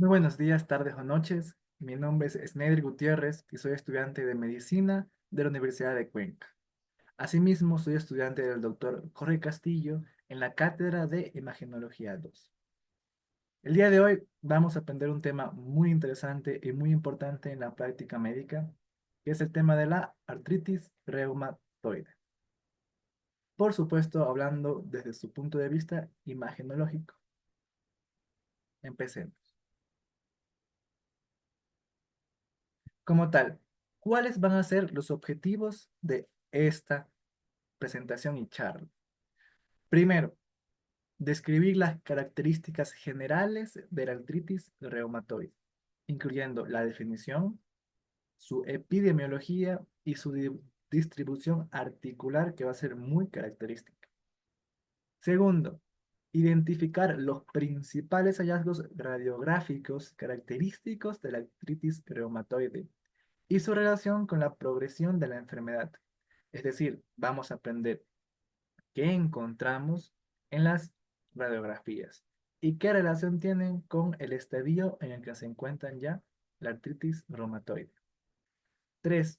Muy buenos días, tardes o noches. Mi nombre es Sneider Gutiérrez y soy estudiante de medicina de la Universidad de Cuenca. Asimismo, soy estudiante del doctor Jorge Castillo en la cátedra de Imagenología 2. El día de hoy vamos a aprender un tema muy interesante y muy importante en la práctica médica, que es el tema de la artritis reumatoide. Por supuesto, hablando desde su punto de vista imagenológico. Empecemos. Como tal, ¿cuáles van a ser los objetivos de esta presentación y charla? Primero, describir las características generales de la artritis reumatoide, incluyendo la definición, su epidemiología y su distribución articular que va a ser muy característica. Segundo, identificar los principales hallazgos radiográficos característicos de la artritis reumatoide y su relación con la progresión de la enfermedad. Es decir, vamos a aprender qué encontramos en las radiografías y qué relación tienen con el estadio en el que se encuentran ya la artritis reumatoide. 3.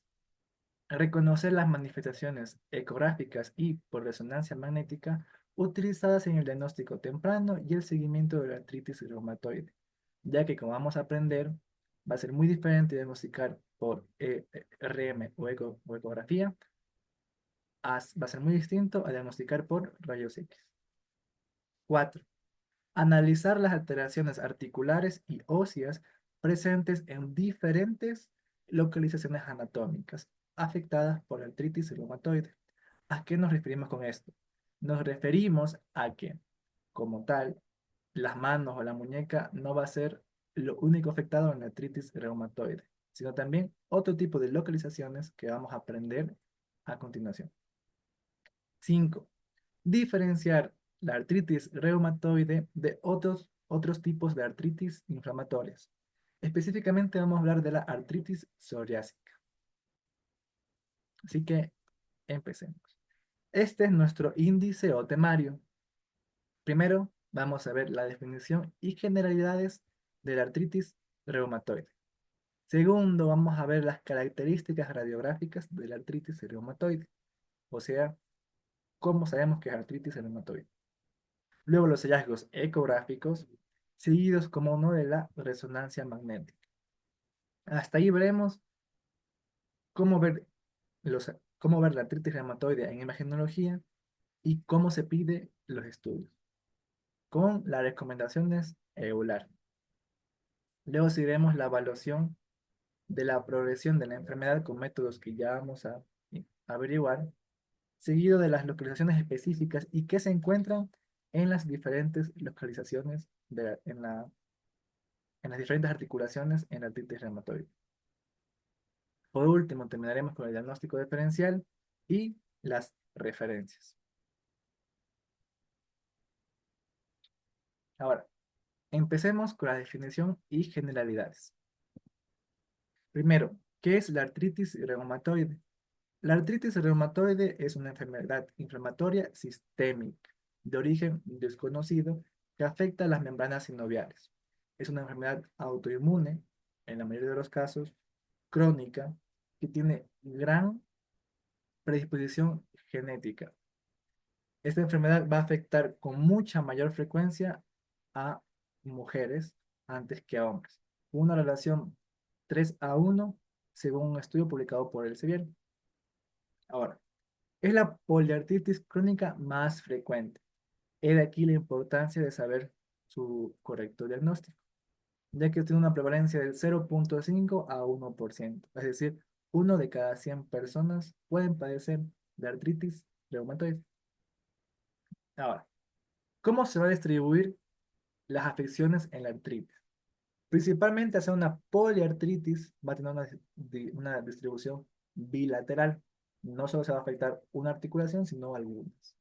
Reconocer las manifestaciones ecográficas y por resonancia magnética utilizadas en el diagnóstico temprano y el seguimiento de la artritis reumatoide, ya que como vamos a aprender, va a ser muy diferente diagnosticar por RM o ecografía, va a ser muy distinto a diagnosticar por rayos X. 4. Analizar las alteraciones articulares y óseas presentes en diferentes localizaciones anatómicas afectadas por artritis reumatoide. ¿A qué nos referimos con esto? Nos referimos a que, como tal, las manos o la muñeca no va a ser lo único afectado en la artritis reumatoide, sino también otro tipo de localizaciones que vamos a aprender a continuación. 5. Diferenciar la artritis reumatoide de otros tipos de artritis inflamatorias. Específicamente vamos a hablar de la artritis psoriásica. Así que empecemos. Este es nuestro índice o temario. Primero, vamos a ver la definición y generalidades de la artritis reumatoide. Segundo, vamos a ver las características radiográficas de la artritis reumatoide, o sea, cómo sabemos que es artritis reumatoide. Luego los hallazgos ecográficos, seguidos como uno de la resonancia magnética. Hasta ahí veremos cómo ver, cómo ver la artritis reumatoide en imagenología y cómo se pide los estudios, con las recomendaciones EULAR. Luego seguiremos la evaluación de la progresión de la enfermedad con métodos que ya vamos a averiguar, seguido de las localizaciones específicas y que se encuentran en las diferentes localizaciones en las diferentes articulaciones en la artritis reumatoide. Por último, terminaremos con el diagnóstico diferencial y las referencias. Ahora, empecemos con la definición y generalidades. Primero, ¿qué es la artritis reumatoide? La artritis reumatoide es una enfermedad inflamatoria sistémica de origen desconocido que afecta a las membranas sinoviales. Es una enfermedad autoinmune, en la mayoría de los casos, crónica, que tiene gran predisposición genética. Esta enfermedad va a afectar con mucha mayor frecuencia a mujeres antes que a hombres. Una relación 3:1 según un estudio publicado por el Elsevier. Ahora, es la poliartritis crónica más frecuente. Es de aquí la importancia de saber su correcto diagnóstico, ya que tiene una prevalencia del 0,5 a 1%. Es decir, uno de cada 100 personas pueden padecer de artritis reumatoide. Ahora, ¿cómo se va a distribuir las afecciones en la artritis? Principalmente hacer una poliartritis va a tener una distribución bilateral. No solo se va a afectar una articulación, sino algunas.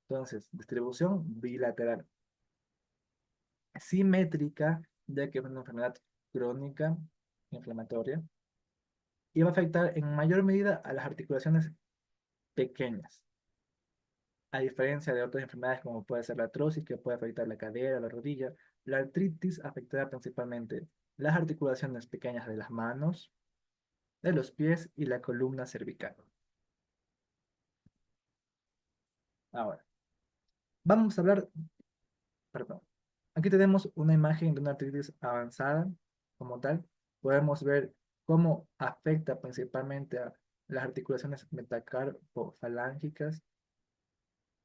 Entonces, distribución bilateral. Simétrica, ya que es una enfermedad crónica inflamatoria y va a afectar en mayor medida a las articulaciones pequeñas, a diferencia de otras enfermedades como puede ser la artrosis, que puede afectar la cadera, la rodilla, La artritis afectará principalmente las articulaciones pequeñas de las manos, de los pies y la columna cervical. Ahora, vamos a hablar, perdón, aquí tenemos una imagen de una artritis avanzada como tal. Podemos ver cómo afecta principalmente a las articulaciones metacarpofalángicas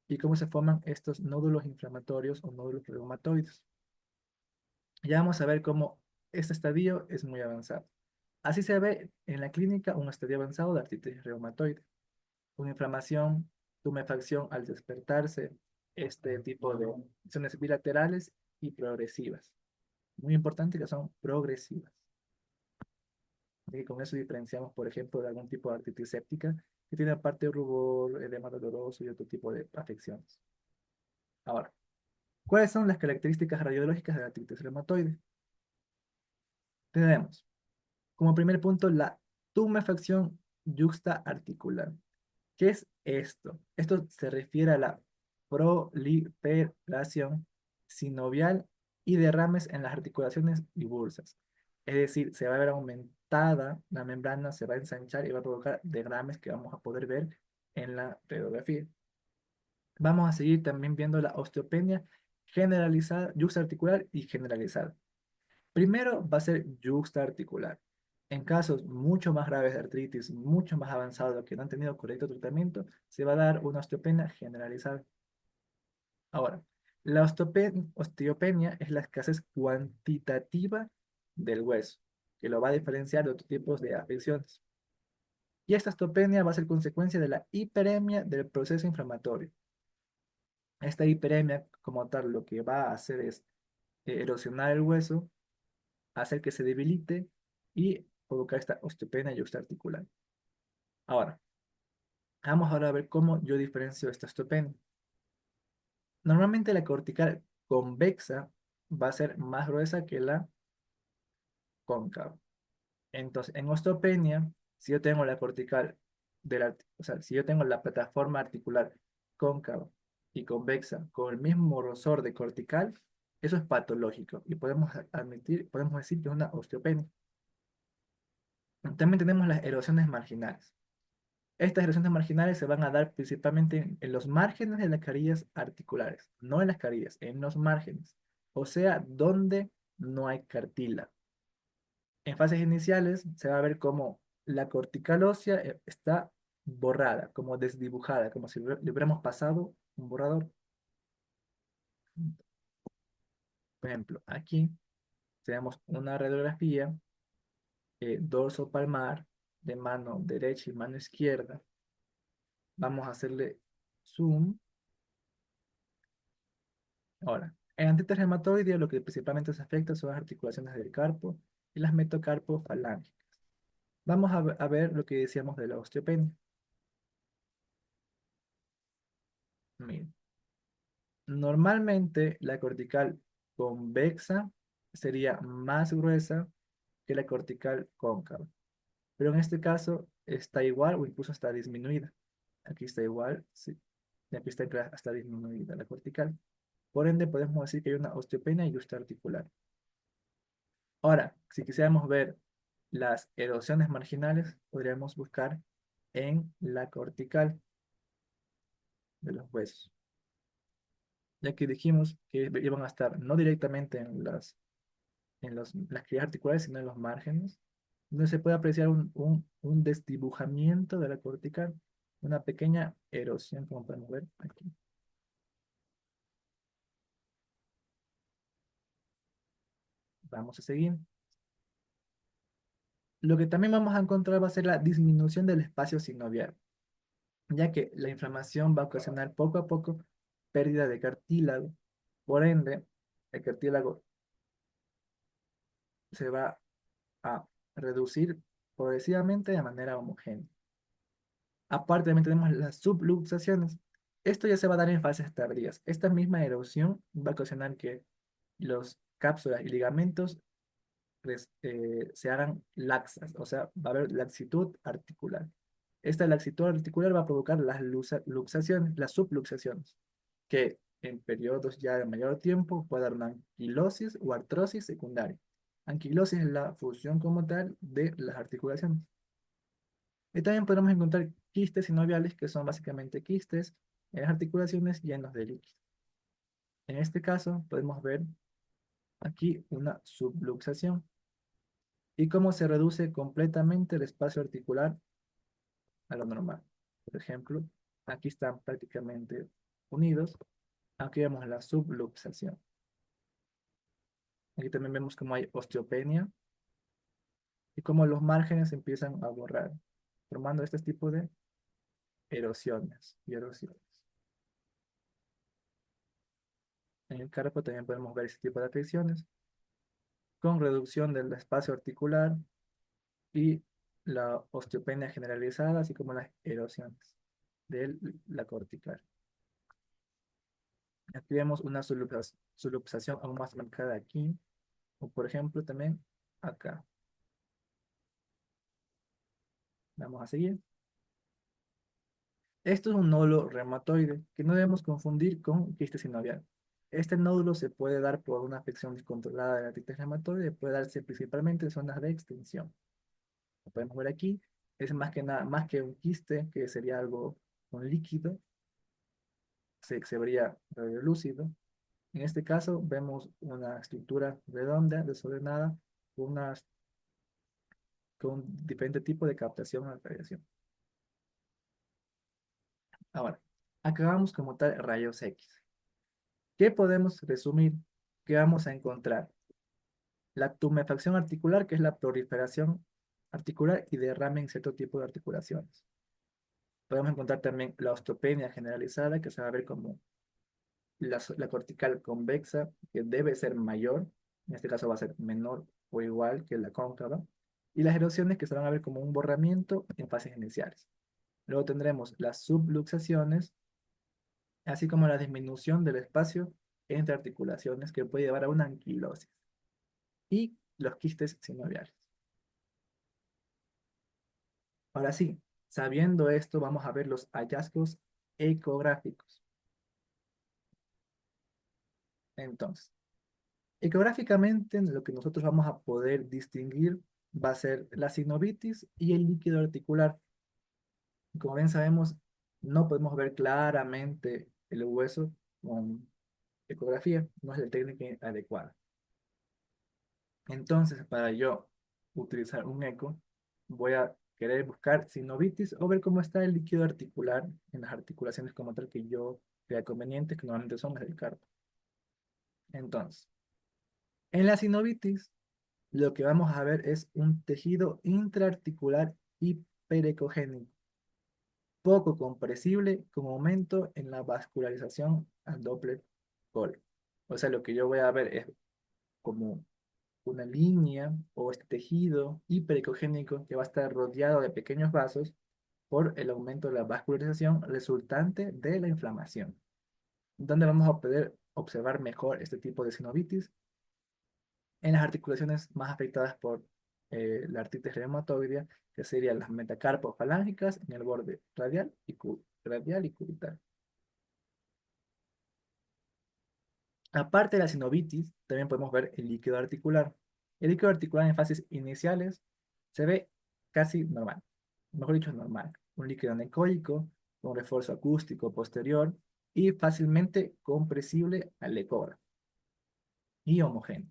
y cómo se forman estos nódulos inflamatorios o nódulos reumatoides. Ya vamos a ver cómo este estadio es muy avanzado. Así se ve en la clínica un estadio avanzado de artritis reumatoide, con inflamación, tumefacción al despertarse, este tipo de lesiones bilaterales y progresivas. Muy importante que son progresivas. Y con eso diferenciamos, por ejemplo, de algún tipo de artritis séptica que tiene aparte de rubor, edema doloroso y otro tipo de afecciones. Ahora, ¿cuáles son las características radiológicas de la artritis reumatoide? Tenemos como primer punto la tumefacción yuxtaarticular. ¿Qué es esto? Esto se refiere a la proliferación sinovial y derrames en las articulaciones y bursas. Es decir, se va a ver aumentada la membrana, se va a ensanchar y va a provocar derrames que vamos a poder ver en la radiografía. Vamos a seguir también viendo la osteopenia generalizada, yuxtaarticular y generalizada. Primero va a ser yuxtaarticular. En casos mucho más graves de artritis, mucho más avanzados que no han tenido correcto tratamiento, se va a dar una osteopenia generalizada. Ahora, la osteopenia es la escasez cuantitativa del hueso, que lo va a diferenciar de otros tipos de afecciones. Y esta osteopenia va a ser consecuencia de la hiperemia del proceso inflamatorio. Esta hiperemia, como tal, lo que va a hacer es erosionar el hueso, hacer que se debilite y provocar esta osteopenia yuxtaarticular. Ahora, vamos ahora a ver cómo yo diferencio esta osteopenia. Normalmente la cortical convexa va a ser más gruesa que la cóncava. Entonces, en osteopenia, si yo tengo la cortical o sea, si yo tengo la plataforma articular cóncava y convexa con el mismo grosor de cortical, eso es patológico y podemos decir que es una osteopenia. También tenemos las erosiones marginales. Estas erosiones marginales se van a dar principalmente en los márgenes de las carillas articulares, no en las carillas, en los márgenes, o sea, donde no hay cartílago. En fases iniciales se va a ver como la cortical ósea está borrada, como desdibujada, como si le hubiéramos pasado un borrador. Por ejemplo, aquí tenemos una radiografía dorso palmar de mano derecha y mano izquierda. Vamos a hacerle zoom. Ahora, en artritis reumatoide lo que principalmente se afecta son las articulaciones del carpo y las metacarpofalángicas. Vamos a ver lo que decíamos de la osteopenia. Miren, normalmente la cortical convexa sería más gruesa que la cortical cóncava, pero en este caso está igual o incluso está disminuida. Aquí está igual, sí, y aquí está disminuida la cortical. Por ende, podemos decir que hay una osteopenia y articular. Ahora, si quisiéramos ver las erosiones marginales, podríamos buscar en la cortical de los huesos, ya que dijimos que iban a estar no directamente las carillas articulares, sino en los márgenes, donde se puede apreciar un desdibujamiento de la cortical, una pequeña erosión, como podemos ver aquí. Vamos a seguir. Lo que también vamos a encontrar va a ser la disminución del espacio sinovial, ya que la inflamación va a ocasionar poco a poco pérdida de cartílago. Por ende, el cartílago se va a reducir progresivamente de manera homogénea. Aparte, también tenemos las subluxaciones. Esto ya se va a dar en fases tardías. Esta misma erosión va a ocasionar que los cápsulas y ligamentos se hagan laxas, o sea, va a haber laxitud articular. Esta laxitud articular va a provocar las luxaciones, las subluxaciones, que en periodos ya de mayor tiempo puede dar una anquilosis o artrosis secundaria. Anquilosis es la fusión como tal de las articulaciones. Y también podemos encontrar quistes sinoviales, que son básicamente quistes en las articulaciones llenos de líquido. En este caso, podemos ver aquí una subluxación y cómo se reduce completamente el espacio articular a lo normal. Por ejemplo, aquí están prácticamente unidos. Aquí vemos la subluxación. Aquí también vemos cómo hay osteopenia y cómo los márgenes empiezan a borrar, formando este tipo de erosiones y erosiones. En el carpo también podemos ver este tipo de afecciones con reducción del espacio articular y la osteopenia generalizada, así como las erosiones de la cortical. Aquí vemos una subluxación aún más marcada aquí, o por ejemplo también acá. Vamos a seguir. Esto es un nódulo reumatoide que no debemos confundir con quiste sinovial. Este nódulo se puede dar por una afección descontrolada de la artritis reumatoide, puede darse principalmente en zonas de extensión. Lo podemos ver aquí, es más que nada, más que un quiste, que sería algo con líquido, se vería radiolúcido. En este caso vemos una estructura redonda, desordenada, con un diferente tipo de captación a la radiación. Ahora, acabamos como tal rayos X. ¿Qué podemos resumir? ¿Qué vamos a encontrar? La tumefacción articular, que es la proliferación articular y derrame en cierto tipo de articulaciones. Podemos encontrar también la osteopenia generalizada, que se va a ver como la cortical convexa, que debe ser mayor, en este caso va a ser menor o igual que la cóncava, y las erosiones que se van a ver como un borramiento en fases iniciales. Luego tendremos las subluxaciones, así como la disminución del espacio entre articulaciones que puede llevar a una anquilosis, y los quistes sinoviales. Ahora sí, sabiendo esto, vamos a ver los hallazgos ecográficos. Entonces, ecográficamente, lo que nosotros vamos a poder distinguir va a ser la sinovitis y el líquido articular. Como bien sabemos, no podemos ver claramente el hueso con ecografía, no es la técnica adecuada. Entonces, para yo utilizar un eco, voy a querer buscar sinovitis o ver cómo está el líquido articular en las articulaciones como tal que yo crea conveniente, que normalmente son las del carpo. Entonces, en la sinovitis, lo que vamos a ver es un tejido intraarticular hiperecogénico, poco compresible, con aumento en la vascularización al Doppler Colli. O sea, lo que yo voy a ver es como una línea o este tejido hiperecogénico que va a estar rodeado de pequeños vasos por el aumento de la vascularización resultante de la inflamación. ¿Dónde vamos a poder observar mejor este tipo de sinovitis? En las articulaciones más afectadas por la artritis reumatoidea, que serían las metacarpofalángicas en el borde radial y cubital. Aparte de la sinovitis, también podemos ver el líquido articular. El líquido articular en fases iniciales se ve casi normal, mejor dicho, normal. Un líquido anecoico, con refuerzo acústico posterior y fácilmente compresible al ecógrafo y homogéneo.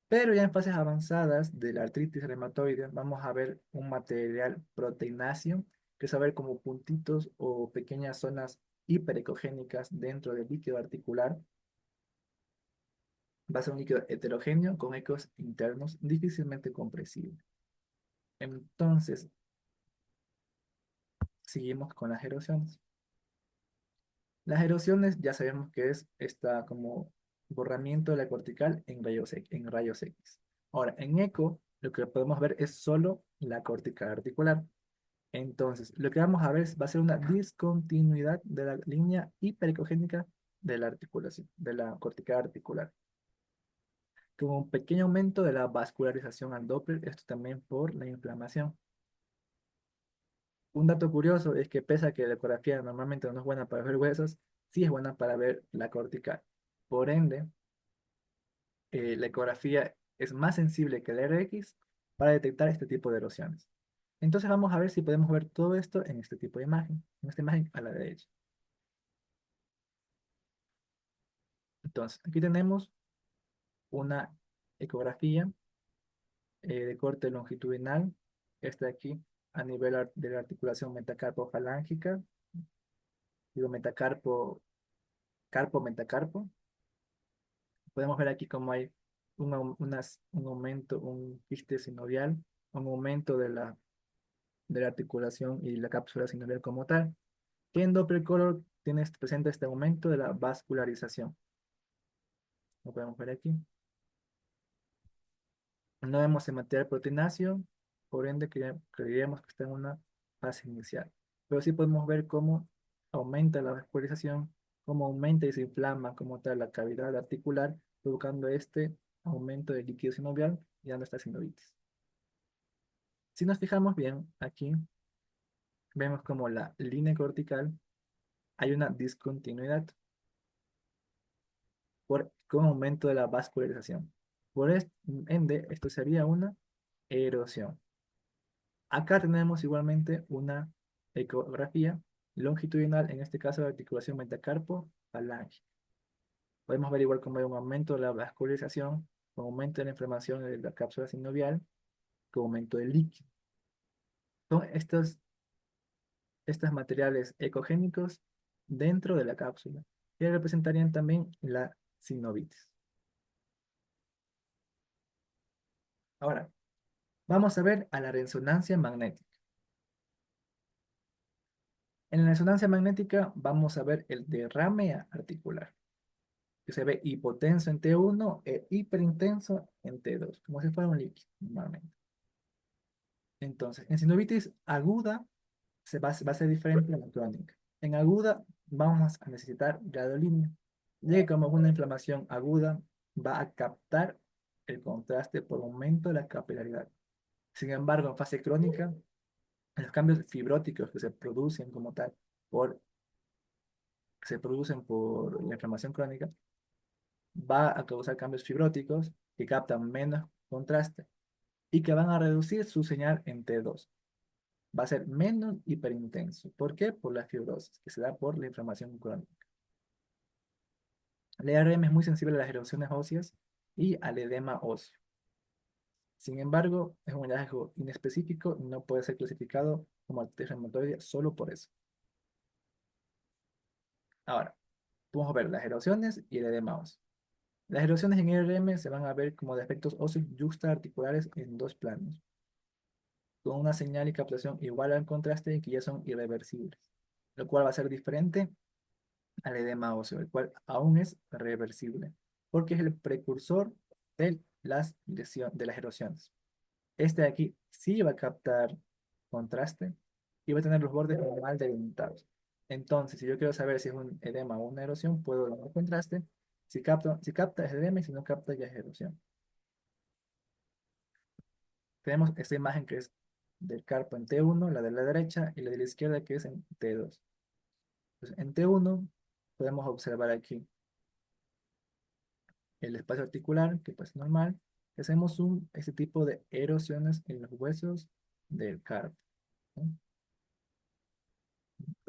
Pero ya en fases avanzadas de la artritis reumatoide vamos a ver un material proteináceo, que es a ver como puntitos o pequeñas zonas hiperecogénicas dentro del líquido articular. Va a ser un líquido heterogéneo con ecos internos difícilmente compresibles. Entonces, seguimos con las erosiones. Las erosiones ya sabemos que es esta como borramiento de la cortical en rayos X. Ahora, en eco, lo que podemos ver es solo la cortical articular. Entonces, lo que vamos a ver va a ser una discontinuidad de la línea hiperecogénica de la articulación, de la cortical articular, con un pequeño aumento de la vascularización al Doppler, esto también por la inflamación. Un dato curioso es que pese a que la ecografía normalmente no es buena para ver huesos, sí es buena para ver la cortical. Por ende, la ecografía es más sensible que el RX para detectar este tipo de erosiones. Entonces vamos a ver si podemos ver todo esto en este tipo de imagen, en esta imagen a la derecha. Entonces, aquí tenemos una ecografía de corte longitudinal, esta de aquí, a nivel de la articulación metacarpo-falángica, digo metacarpo, carpo-metacarpo. Podemos ver aquí cómo hay un aumento, un quiste sinovial, un aumento de la articulación y la cápsula sinovial como tal. Que en Doppler color presenta este aumento de la vascularización. Lo podemos ver aquí. No vemos el material proteináceo, por ende creeríamos que está en una fase inicial. Pero sí podemos ver cómo aumenta la vascularización, cómo aumenta y se inflama como tal la cavidad articular, provocando este aumento del líquido sinovial y dando esta sinovitis. Si nos fijamos bien, aquí vemos como la línea cortical hay una discontinuidad con aumento de la vascularización. Ende, esto sería una erosión. Acá tenemos igualmente una ecografía longitudinal, en este caso de articulación metacarpo-falange. Podemos ver igual como hay un aumento de la vascularización, un aumento de la inflamación de la cápsula sinovial, con aumento del líquido. Son estos materiales ecogénicos dentro de la cápsula, que representarían también la sinovitis. Ahora, vamos a ver a la resonancia magnética. En la resonancia magnética vamos a ver el derrame articular, que se ve hipotenso en T1 e hiperintenso en T2, como si fuera un líquido normalmente. Entonces, en sinovitis aguda va a ser diferente a la crónica. En aguda vamos a necesitar gadolinio, ya que como es una inflamación aguda, va a captar el contraste por aumento de la capilaridad. Sin embargo, en fase crónica, los cambios fibróticos que se producen como tal se producen por la inflamación crónica, va a causar cambios fibróticos que captan menos contraste y que van a reducir su señal en T2. Va a ser menos hiperintenso. ¿Por qué? Por la fibrosis, que se da por la inflamación crónica. El ERM es muy sensible a las erosiones óseas y al edema óseo. Sin embargo, es un hallazgo inespecífico y no puede ser clasificado como artritis reumatoide solo por eso. Ahora, vamos a ver las erosiones y el edema óseo. Las erosiones en ERM se van a ver como defectos óseos yuxtaarticulares en dos planos, con una señal y captación igual al contraste y que ya son irreversibles, lo cual va a ser diferente al edema óseo, el cual aún es reversible, porque es el precursor de las erosiones. Este de aquí sí va a captar contraste y va a tener los bordes mal delimitados. Entonces, si yo quiero saber si es un edema o una erosión, puedo ver el contraste. Si capta es edema y si no capta ya es erosión. Tenemos esta imagen que es del carpo en T1, la de la derecha, y la de la izquierda que es en T2. Entonces, en T1 podemos observar aquí el espacio articular, que pues es normal. Hacemos este tipo de erosiones en los huesos del carpo, ¿no?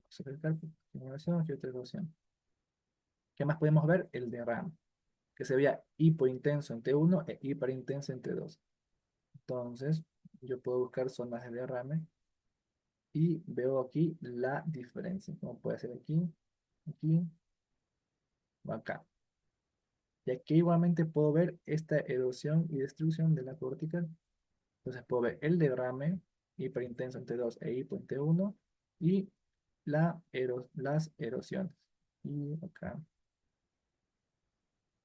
Sobre el carpo, una erosión y otra erosión. ¿Qué más podemos ver? El derrame, que se veía hipointenso en T1 e hiperintenso en T2. Entonces, yo puedo buscar zonas de derrame y veo aquí la diferencia, como puede ser aquí, aquí o acá. Y aquí igualmente puedo ver esta erosión y destrucción de la cortical. Entonces puedo ver el derrame hiperintenso en T2 e hipo en T1 y las erosiones. Y acá.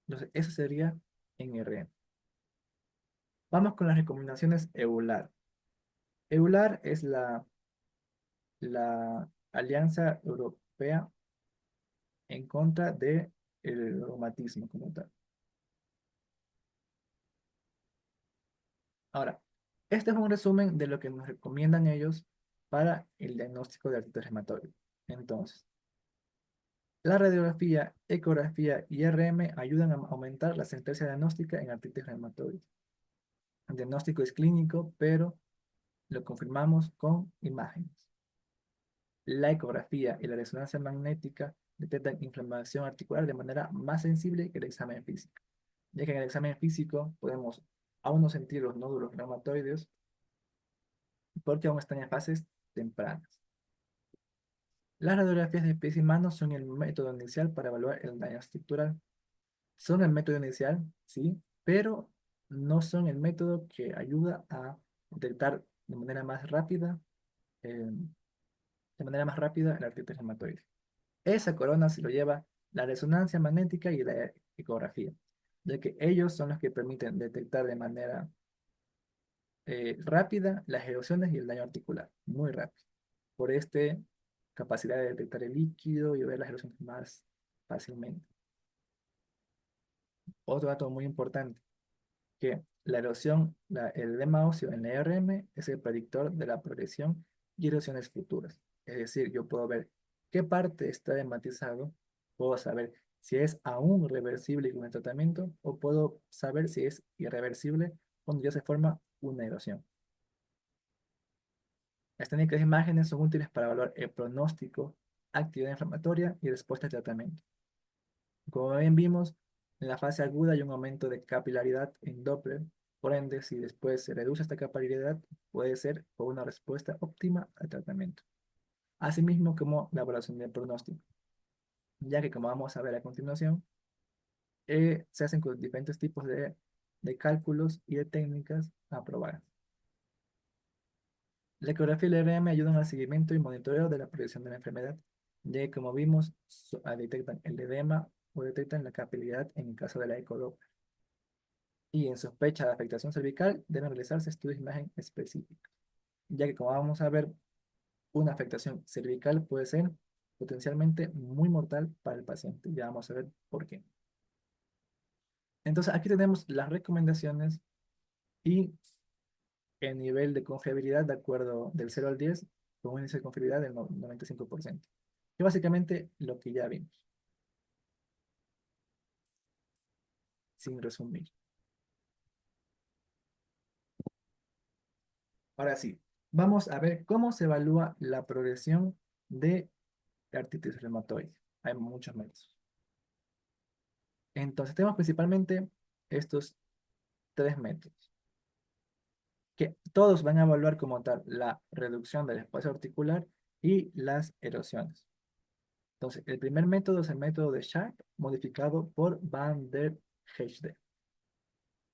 Entonces, eso sería en RM. Vamos con las recomendaciones EULAR. EULAR es la Alianza Europea en contra del reumatismo como tal. Ahora, este es un resumen de lo que nos recomiendan ellos para el diagnóstico de artritis reumatoide. Entonces, La radiografía, ecografía y RM ayudan a aumentar la sentencia diagnóstica en artritis reumatoide. El diagnóstico es clínico, pero lo confirmamos con imágenes. La ecografía y la resonancia magnética detectan inflamación articular de manera más sensible que el examen físico, ya que en el examen físico podemos aún no sentir los nódulos reumatoides porque aún están en fases tempranas. Las radiografías de pies y manos son el método inicial para evaluar el daño estructural. Son el método inicial, sí, pero no son el método que ayuda a detectar eh, de manera más rápida el artritis reumatoide. Esa corona se lo lleva la resonancia magnética y la ecografía, ya que ellos son los que permiten detectar de manera rápida las erosiones y el daño articular, muy rápido, por esta capacidad de detectar el líquido y ver las erosiones más fácilmente. Otro dato muy importante, que la erosión, el edema óseo en la ERM es el predictor de la progresión y erosiones futuras. Es decir, yo puedo ver qué parte está edematizado, puedo saber si es aún reversible con el tratamiento o puedo saber si es irreversible cuando ya se forma una erosión. Las técnicas de imágenes son útiles para evaluar el pronóstico, actividad inflamatoria y respuesta al tratamiento. Como bien vimos, en la fase aguda hay un aumento de capilaridad en Doppler, por ende, si después se reduce esta capilaridad, puede ser por una respuesta óptima al tratamiento. Asimismo como la evaluación del pronóstico, ya que como vamos a ver a continuación, se hacen con diferentes tipos de cálculos y de técnicas aprobadas. La ecografía y la RM ayudan al seguimiento y monitoreo de la progresión de la enfermedad, ya que como vimos, detectan el edema o detectan la capilaridad en el caso de la ecodoppler. Y en sospecha de afectación cervical deben realizarse estudios de imagen específicos, ya que como vamos a ver, una afectación cervical puede ser potencialmente muy mortal para el paciente. Ya vamos a ver por qué. Entonces aquí tenemos las recomendaciones y el nivel de confiabilidad de acuerdo del 0 al 10 con un índice de confiabilidad del 95%. Que básicamente lo que ya vimos, sin resumir. Ahora sí, vamos a ver cómo se evalúa la progresión de artritis reumatoide. Hay muchos métodos. Entonces, tenemos principalmente estos tres métodos, que todos van a evaluar como tal la reducción del espacio articular y las erosiones. Entonces, el primer método es el método de Sharp, modificado por Van der Heijden.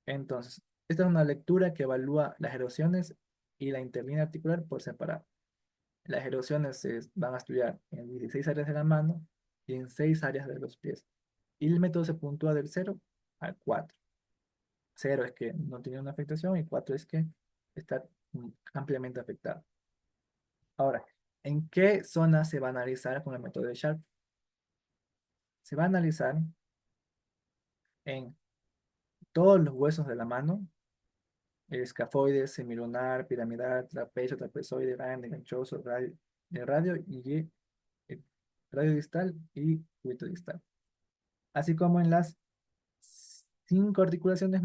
Entonces, esta es una lectura que evalúa las erosiones y la interlínea articular por separado. Las erosiones se van a estudiar en 16 áreas de la mano y en 6 áreas de los pies. Y el método se puntúa del 0 al 4. 0 es que no tiene una afectación y 4 es que está ampliamente afectado. Ahora, ¿en qué zona se va a analizar con el método de Sharp? Se va a analizar en todos los huesos de la mano, escafoide, semilunar, piramidal, trapecio, trapezoide, grande, ganchoso, radio y eh, radio distal y cúbito distal. Así como en las 5 articulaciones,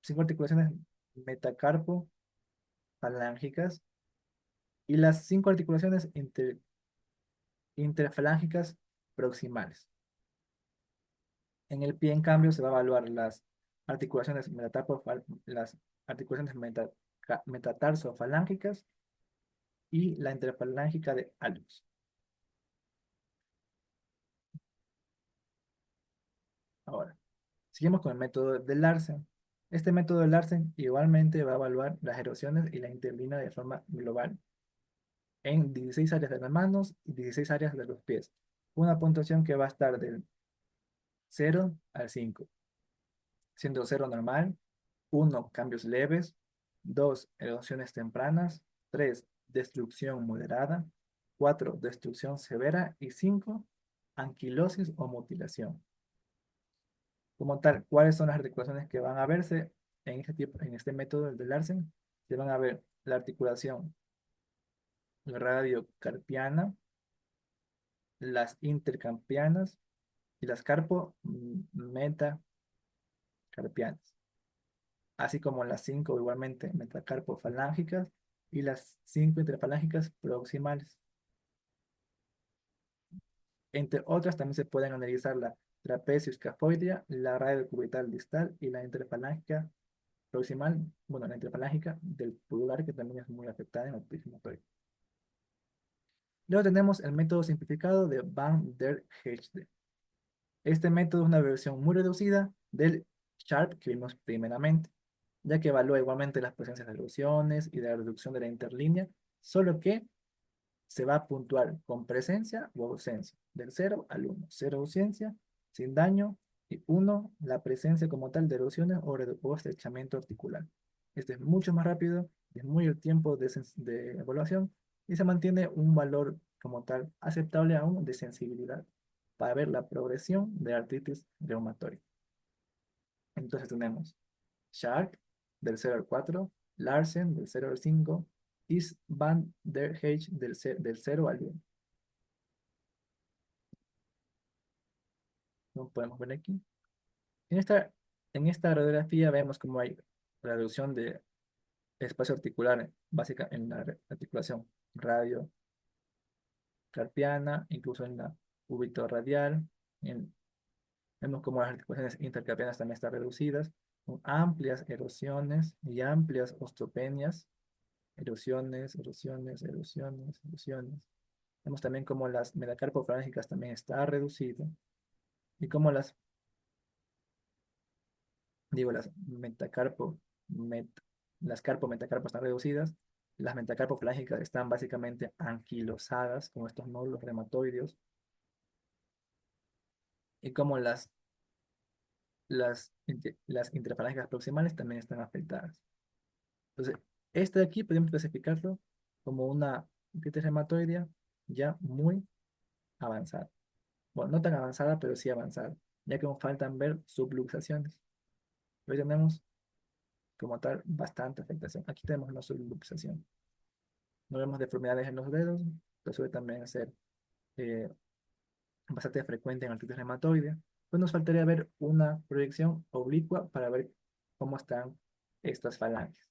5 articulaciones metacarpo falángicas y las 5 articulaciones interfalángicas proximales. En el pie, en cambio, se va a evaluar las articulaciones las articulaciones metatarsofalángicas y la interfalángica de Albus. Ahora, seguimos con el método de Larsen. Este método de Larsen igualmente va a evaluar las erosiones y la interlina de forma global en 16 áreas de las manos y 16 áreas de los pies. Una puntuación que va a estar del 0 al 5, siendo 0 normal, 1 cambios leves, 2 erosiones tempranas, 3 destrucción moderada, 4 destrucción severa y 5 anquilosis o mutilación. Como tal, ¿cuáles son las articulaciones que van a verse en este método del Larsen? Se van a ver la articulación radiocarpiana, las intercampianas y las carpo-metacarpianas, así como las 5 igualmente metacarpofalángicas y las 5 interfalángicas proximales. Entre otras, también se pueden analizar la trapecio escafoidea, la radio cubital distal y la interfalángica proximal, bueno, la interfalángica del pulgar, que también es muy afectada en el motor. Luego tenemos el método simplificado de Van der Heijden. Este método es una versión muy reducida del Sharp que vimos primeramente, ya que evalúa igualmente las presencias de erosiones y de la reducción de la interlínea, solo que se va a puntuar con presencia o ausencia, del 0 al 1. 0 ausencia, sin daño, y 1 la presencia como tal de erosiones o estrechamiento articular. Este es mucho más rápido, es muy el tiempo de evaluación y se mantiene un valor como tal aceptable aún de sensibilidad para ver la progresión de artritis reumatoide. Entonces tenemos Sharp del 0 al 4, Larsen del 0 al 5, y Van der Heij del 0 al 1. Como podemos ver aquí. En esta, en esta radiografía vemos cómo hay reducción de espacio articular básica en la articulación radiocarpiana, incluso en la cúbito radial. Vemos cómo las articulaciones intercarpianas también están reducidas, con amplias erosiones y amplias osteopenias. Erosiones, erosiones, erosiones, erosiones. Vemos también cómo las metacarpofalángicas también está reducido y cómo las met- las carpo-metacarpo están reducidas, las metacarpofalángicas están básicamente anquilosadas con estos nódulos reumatoideos y como las interfalángicas proximales también están afectadas. Entonces, este de aquí podemos clasificarlo como una artritis reumatoidea ya muy avanzada. Bueno, no tan avanzada, pero sí avanzada, ya que nos faltan ver subluxaciones. Hoy tenemos como tal bastante afectación. Aquí tenemos una subluxación. No vemos deformidades en los dedos, que suele también ser eh, bastante frecuente en artritis reumatoide. Pues nos faltaría ver una proyección oblicua para ver cómo están estas falanges.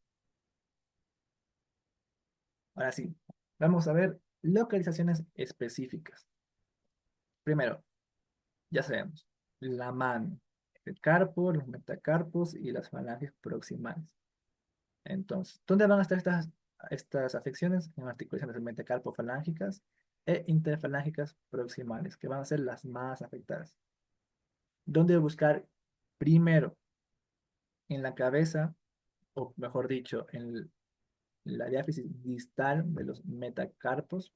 Ahora sí, vamos a ver localizaciones específicas. Primero, ya sabemos, la mano, el carpo, los metacarpos y las falanges proximales. Entonces, ¿dónde van a estar estas afecciones? En articulaciones metacarpofalángicas e interfalángicas proximales, que van a ser las más afectadas. ¿Dónde buscar primero? En la cabeza, o mejor dicho, en la diáfisis distal de los metacarpos,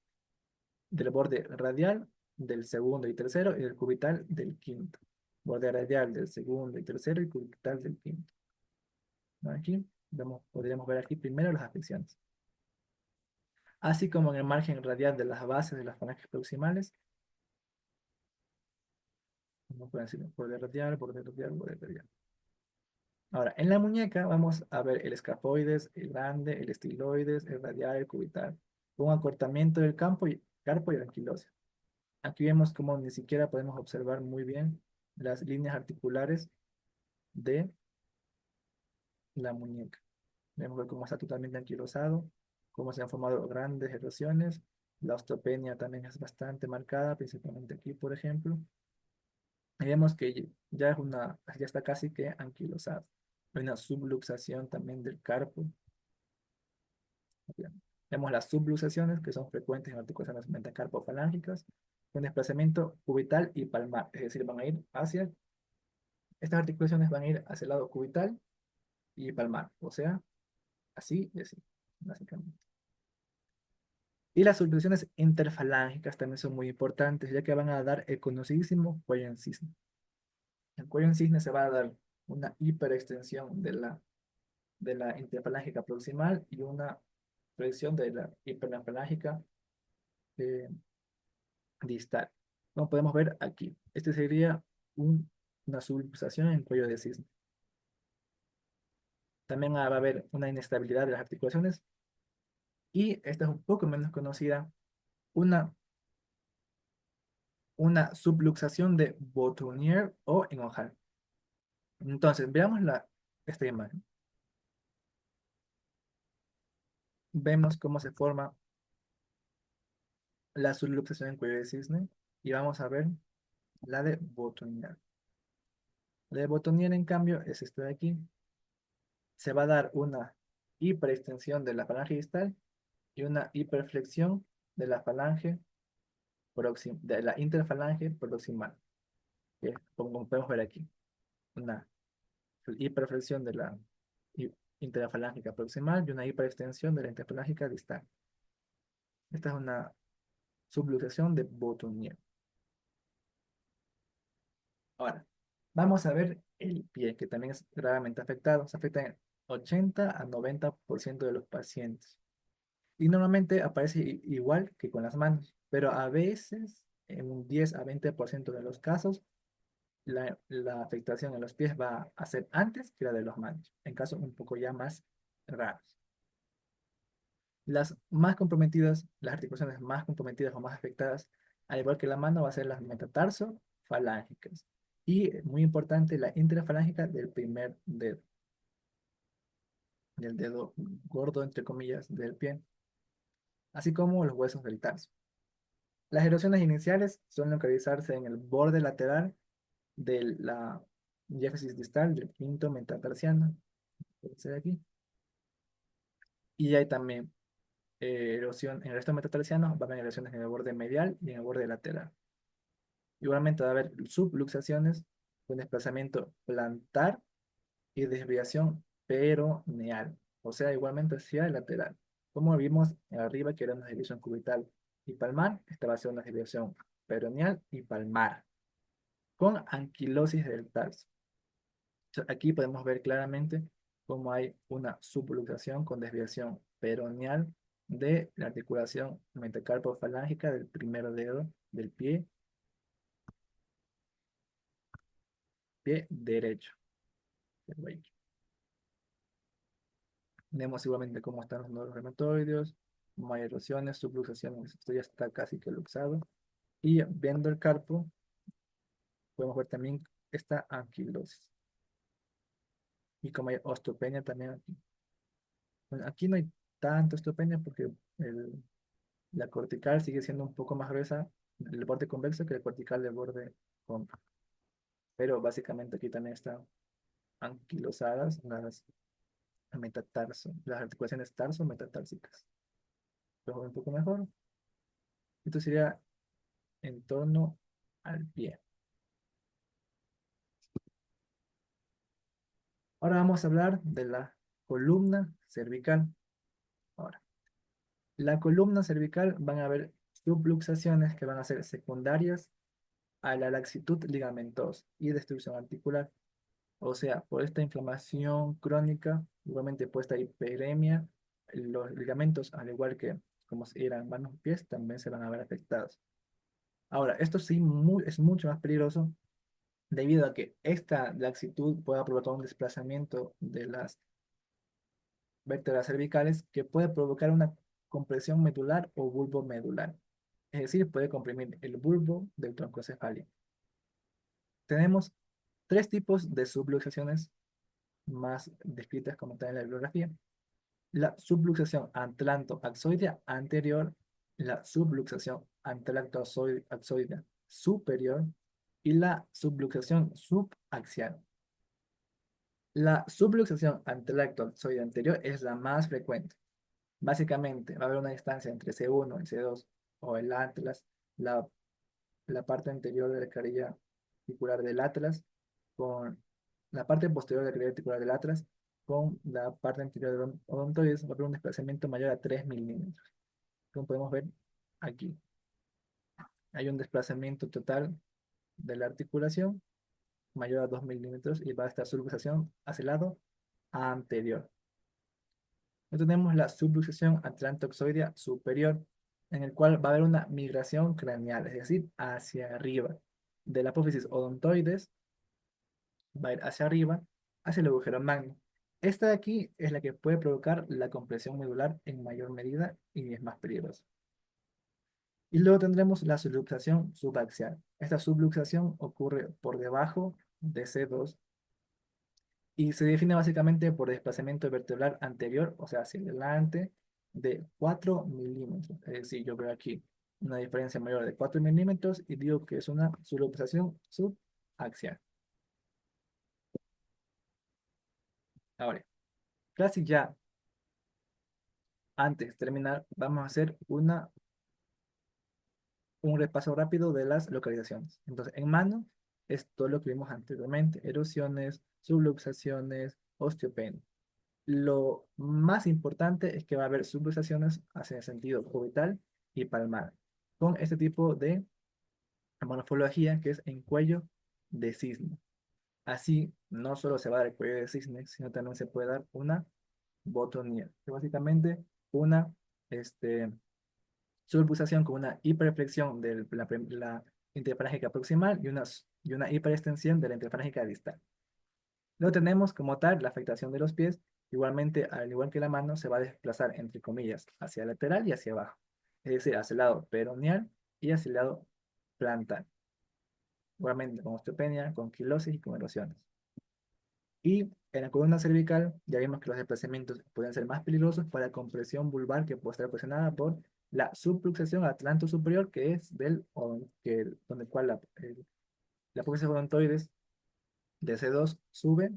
del borde radial del segundo y tercero y del cubital del quinto. Borde radial del segundo y tercero y cubital del quinto. ¿No? Aquí podríamos ver aquí primero las afecciones. Así como en el margen radial de las bases de las falanges proximales, como pueden decir, borde radial, borde radial, borde radial. Ahora, en la muñeca vamos a ver el escafoides, el grande, el estiloides, el radial, el cubital, con acortamiento del carpo y el anquilosio. Aquí vemos cómo ni siquiera podemos observar muy bien las líneas articulares de la muñeca. Vemos ver cómo está totalmente anquilosado, cómo se han formado grandes erosiones. La osteopenia también es bastante marcada, principalmente aquí, por ejemplo. Y vemos que ya está casi que anquilosado. Hay una subluxación también del carpo. Bien. Vemos las subluxaciones que son frecuentes en articulaciones metacarpofalángicas con desplazamiento cubital y palmar, es decir, estas articulaciones van a ir hacia el lado cubital y palmar, o sea, así y así, básicamente. Y las subluxaciones interfalángicas también son muy importantes, ya que van a dar el conocidísimo cuello en cisne. El cuello en cisne se va a dar una hiperextensión de la interfalángica proximal y una proyección de la hiperfalángica eh, distal. Como podemos ver aquí, este sería una subluxación en cuello de cisne. También va a haber una inestabilidad de las articulaciones y esta es un poco menos conocida, una una subluxación de Boutonniere o en ojal. Entonces, veamos esta imagen. Vemos cómo se forma la subluxación en cuello de cisne y vamos a ver la de Boutonniere. La de Boutonniere, en cambio, es esta de aquí. Se va a dar una hiperextensión de la falange distal y una hiperflexión de la falange de la interfalange proximal, que como podemos ver aquí, una hiperflexión de la interfalángica proximal y una hiperextensión de la interfalángica distal. Esta es una subluxación de Boutonniere. Ahora, vamos a ver el pie, que también es gravemente afectado. Se afecta en 80 a 90% de los pacientes. Y normalmente aparece igual que con las manos, pero a veces, en un 10 a 20% de los casos, la afectación en los pies va a ser antes que la de las manos, en casos un poco ya más raros. Las más comprometidas, las articulaciones más comprometidas o más afectadas, al igual que la mano, va a ser las metatarso-falángicas. Y, muy importante, la intrafalángica del primer dedo, del dedo gordo, entre comillas, del pie, así como los huesos del tarso. Las erosiones iniciales suelen localizarse en el borde lateral de la diáfisis distal del quinto metatarsiano, puede ser aquí. Y hay también erosión en el resto metatarsiano, va a haber erosiones en el borde medial y en el borde lateral. Igualmente va a haber subluxaciones con desplazamiento plantar y desviación peroneal, o sea, igualmente hacia el lateral. Como vimos arriba, que era una desviación cubital y palmar, esta va a ser una desviación peroneal y palmar, con anquilosis del tarso. Aquí podemos ver claramente cómo hay una subluxación con desviación peroneal de la articulación metacarpofalángica del primer dedo del pie derecho. Vemos igualmente cómo están los nodos reumatoideos, cómo hay erosiones, subluxaciones. Esto ya está casi que luxado. Y viendo el carpo, podemos ver también esta anquilosis. Y como hay osteopenia también aquí. Bueno, aquí no hay tanta osteopenia porque la cortical sigue siendo un poco más gruesa, el borde convexo, que el cortical del borde cóncavo. Pero básicamente aquí también están anquilosadas las articulaciones tarso-metatársicas. Vemos un poco mejor. Esto sería en torno al pie. Ahora vamos a hablar de la columna cervical. Ahora, la columna cervical van a haber subluxaciones que van a ser secundarias a la laxitud ligamentosa y destrucción articular. O sea, por esta inflamación crónica, igualmente por esta hiperemia, los ligamentos, al igual que como si eran manos y pies, también se van a ver afectados. Ahora, esto sí es mucho más peligroso debido a que esta laxitud pueda provocar un desplazamiento de las vértebras cervicales que puede provocar una compresión medular o bulbo medular. Es decir, puede comprimir el bulbo del troncocefálico. Tenemos tres tipos de subluxaciones más descritas como tal en la bibliografía. La subluxación atlanto-axoidea anterior, la subluxación atlanto-axoidea superior y la subluxación subaxial. La subluxación atlanto-axoidea anterior es la más frecuente. Básicamente, va a haber una distancia entre C1 y C2, o el atlas, la, la parte anterior de la carilla articular del atlas, con la parte posterior de la carilla articular del atlas, con la parte anterior del odontoides, va a haber un desplazamiento mayor a 3 milímetros. Como podemos ver aquí, hay un desplazamiento total de la articulación mayor a 2 milímetros y va a estar subluxación hacia el lado anterior. Tenemos la subluxación atlantoxoidea superior, en el cual va a haber una migración craneal, es decir, hacia arriba. De la apófisis odontoides va a ir hacia arriba, hacia el agujero magno. Esta de aquí es la que puede provocar la compresión medular en mayor medida y es más peligrosa. Y luego tendremos la subluxación subaxial. Esta subluxación ocurre por debajo de C2 y se define básicamente por desplazamiento vertebral anterior, o sea, hacia adelante, de 4 milímetros. Es decir, yo veo aquí una diferencia mayor de 4 milímetros y digo que es una subluxación subaxial. Ahora, casi ya antes de terminar, vamos a hacer un repaso rápido de las localizaciones. Entonces, en mano es todo lo que vimos anteriormente: erosiones, subluxaciones, osteopenia. Lo más importante es que va a haber subluxaciones hacia el sentido cubital y palmar, con este tipo de morfología que es en cuello de cisne. Así, no solo se va a dar el cuello de cisne, sino también se puede dar una botonía, que básicamente una este, subluxación con una hiperflexión de la interfrángica proximal y una hiperextensión de la interfrángica distal. Luego tenemos como tal la afectación de los pies. Igualmente, al igual que la mano, se va a desplazar, entre comillas, hacia lateral y hacia abajo. Es decir, hacia el lado peroneal y hacia el lado plantar. Igualmente con osteopenia, con quilosis y con erosiones. Y en la columna cervical ya vimos que los desplazamientos pueden ser más peligrosos para la compresión vulvar, que puede estar ocasionada por la subluxación atlanto superior, que es donde cual la apófisis odontoides de C2 sube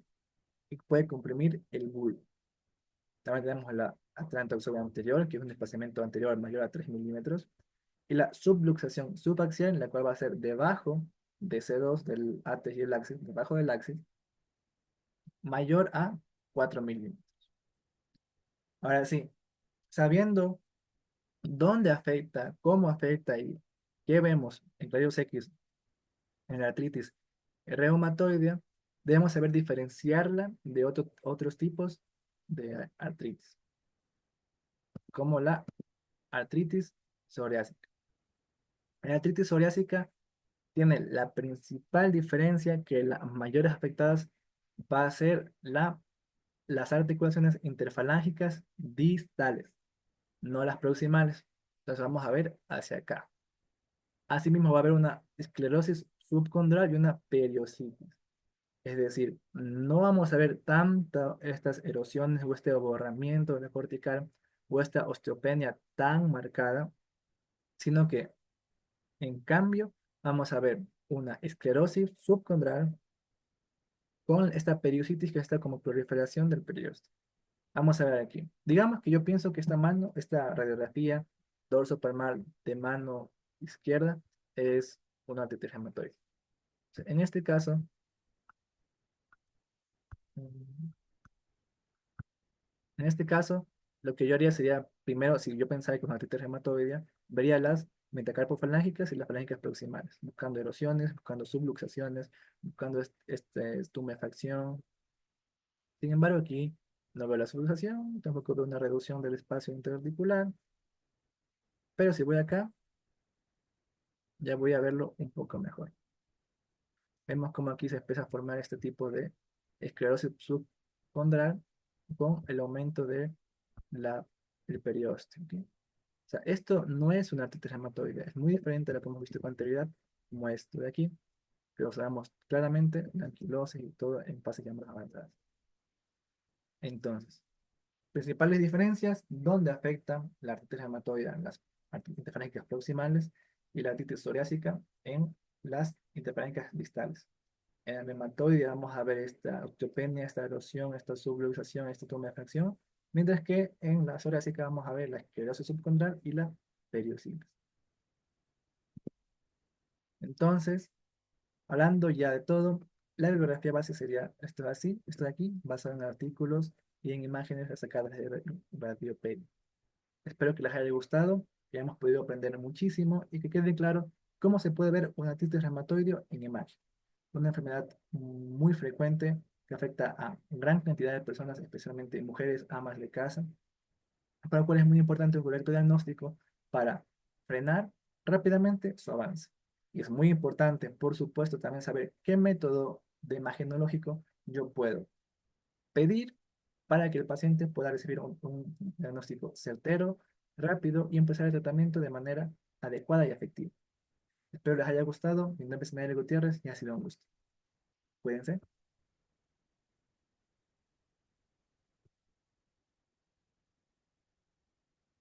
y puede comprimir el bulbo. También tenemos la atlantoxovia anterior, que es un desplazamiento anterior mayor a 3 milímetros, y la subluxación subaxial, la cual va a ser debajo de C2 del átex y el axis, debajo del axis, mayor a 4 milímetros. Ahora sí, sabiendo dónde afecta, cómo afecta y qué vemos en rayos X en la artritis reumatoidea, debemos saber diferenciarla de otros tipos de artritis, como la artritis psoriásica. La artritis psoriásica tiene la principal diferencia que las mayores afectadas va a ser las articulaciones interfalángicas distales, no las proximales. Entonces vamos a ver hacia acá. Asimismo va a haber una esclerosis subcondral y una periositis. Es decir, no vamos a ver tanto estas erosiones o este borramiento de cortical o esta osteopenia tan marcada, sino que en cambio vamos a ver una esclerosis subcondral con esta periositis que está como proliferación del periósteo. Vamos a ver aquí. Digamos que yo pienso que esta radiografía dorso palmar de mano izquierda es una artritis reumatoide. En este caso, mm, en este caso, lo que yo haría sería, primero, si yo pensara que es una artritis reumatoidea, vería las metacarpofalángicas y las falángicas proximales, buscando erosiones, buscando subluxaciones, buscando tumefacción. Sin embargo, aquí no veo la subluxación, tampoco veo una reducción del espacio interarticular, pero si voy acá, ya voy a verlo un poco mejor. Vemos cómo aquí se empieza a formar este tipo de esclerosis subcondral con el aumento de el periósteo. ¿Ok? O sea, esto no es una artritis reumatoide, es muy diferente a lo que hemos visto con anterioridad, como esto de aquí, pero sabemos claramente la anquilosis y todo en fases ya más avanzadas. Entonces, principales diferencias: dónde afecta la artritis reumatoide en las artritis interfalángicas proximales y la artritis psoriásica en las interfalángicas distales. En el reumatoide vamos a ver esta osteopenia, esta erosión, esta subluxación, esta tumefacción, mientras que en la psoriásica vamos a ver la esclerosis subcondral y la periositis. Entonces, hablando ya de todo, la bibliografía base sería esto de así, esto de aquí, basado en artículos y en imágenes sacadas de Radiopedia. Espero que les haya gustado, que hayamos podido aprender muchísimo y que quede claro cómo se puede ver una artritis reumatoide en imagen. Una enfermedad muy frecuente que afecta a gran cantidad de personas, especialmente mujeres, amas de casa, para lo cual es muy importante un correcto diagnóstico para frenar rápidamente su avance. Y es muy importante, por supuesto, también saber qué método de imagenológico yo puedo pedir para que el paciente pueda recibir un diagnóstico certero, rápido y empezar el tratamiento de manera adecuada y efectiva. Espero les haya gustado. Mi nombre es Manuel Gutiérrez y ha sido un gusto. Cuídense.